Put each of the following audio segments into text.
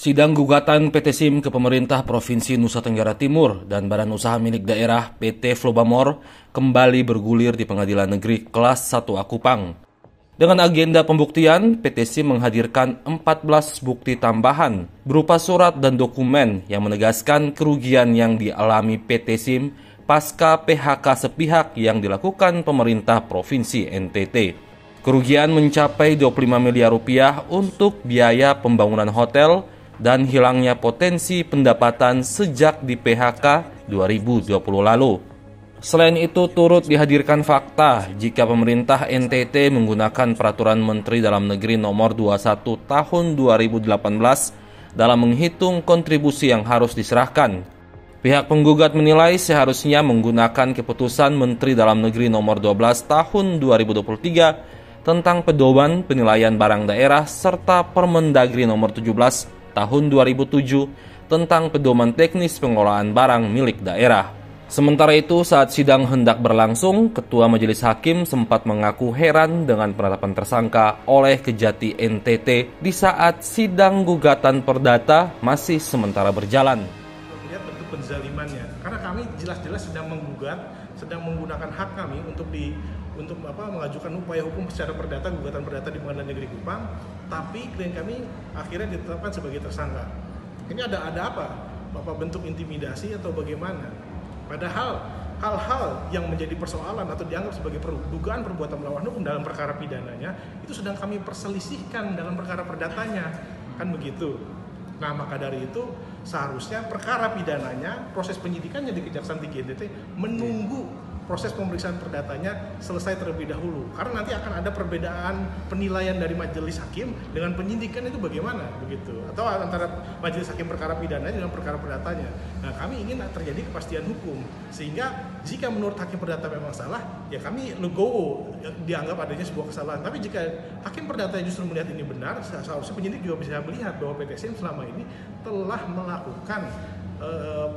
Sidang gugatan PT SIM ke pemerintah Provinsi Nusa Tenggara Timur dan Badan Usaha Milik Daerah PT Flobamor kembali bergulir di Pengadilan Negeri Kelas 1 Akupang. Dengan agenda pembuktian, PT SIM menghadirkan 14 bukti tambahan berupa surat dan dokumen yang menegaskan kerugian yang dialami PT SIM pasca PHK sepihak yang dilakukan pemerintah Provinsi NTT. Kerugian mencapai 25 miliar rupiah untuk biaya pembangunan hotel dan hilangnya potensi pendapatan sejak di PHK 2020 lalu. Selain itu, turut dihadirkan fakta jika pemerintah NTT menggunakan Peraturan Menteri Dalam Negeri Nomor 21 Tahun 2018 dalam menghitung kontribusi yang harus diserahkan. Pihak penggugat menilai seharusnya menggunakan Keputusan Menteri Dalam Negeri Nomor 12 Tahun 2023 tentang pedoman penilaian barang daerah serta Permendagri Nomor 17 Tahun 2007 tentang pedoman teknis pengelolaan barang milik daerah. Sementara itu, saat sidang hendak berlangsung, Ketua Majelis Hakim sempat mengaku heran dengan penetapan tersangka oleh Kejati NTT di saat sidang gugatan perdata masih sementara berjalan. Lihat bentuk penzalimannya, karena kami jelas-jelas sedang menggugat, sedang menggunakan hak kami untuk mengajukan upaya hukum secara perdata, gugatan perdata di Pengadilan Negeri Kupang, tapi klien kami akhirnya ditetapkan sebagai tersangka. Ini ada apa? Bapak bentuk intimidasi atau bagaimana? Padahal hal-hal yang menjadi persoalan atau dianggap sebagai dugaan perbuatan melawan hukum dalam perkara pidananya itu sedang kami perselisihkan dalam perkara perdatanya, kan begitu. Nah, maka dari itu seharusnya perkara pidananya, proses penyidikannya di Kejaksaan Tinggi NTT menunggu proses pemeriksaan perdatanya selesai terlebih dahulu. Karena nanti akan ada perbedaan penilaian dari majelis hakim dengan penyidikan itu bagaimana, begitu. Atau antara majelis hakim perkara pidana dengan perkara perdatanya. Nah, kami ingin terjadi kepastian hukum. Sehingga jika menurut hakim perdata memang salah, ya kami legowo dianggap adanya sebuah kesalahan. Tapi jika hakim perdata justru melihat ini benar, seharusnya penyidik juga bisa melihat bahwa PT SIM selama ini telah melakukan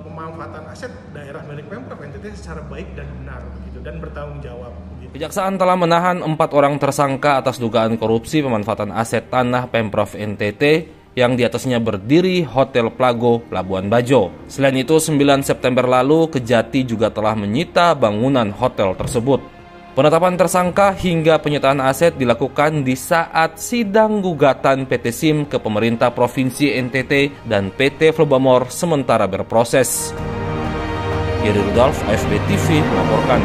pemanfaatan aset daerah milik Pemprov NTT secara baik dan benar begitu, dan bertanggung jawab begitu. Kejaksaan telah menahan 4 orang tersangka atas dugaan korupsi pemanfaatan aset tanah Pemprov NTT yang di atasnya berdiri Hotel Plago Labuan Bajo. Selain itu, 9 September lalu Kejati juga telah menyita bangunan hotel tersebut. Penetapan tersangka hingga penyitaan aset dilakukan di saat sidang gugatan PT SIM ke pemerintah Provinsi NTT dan PT Flobamor sementara berproses. Yeri Rudolf, AFB TV melaporkan.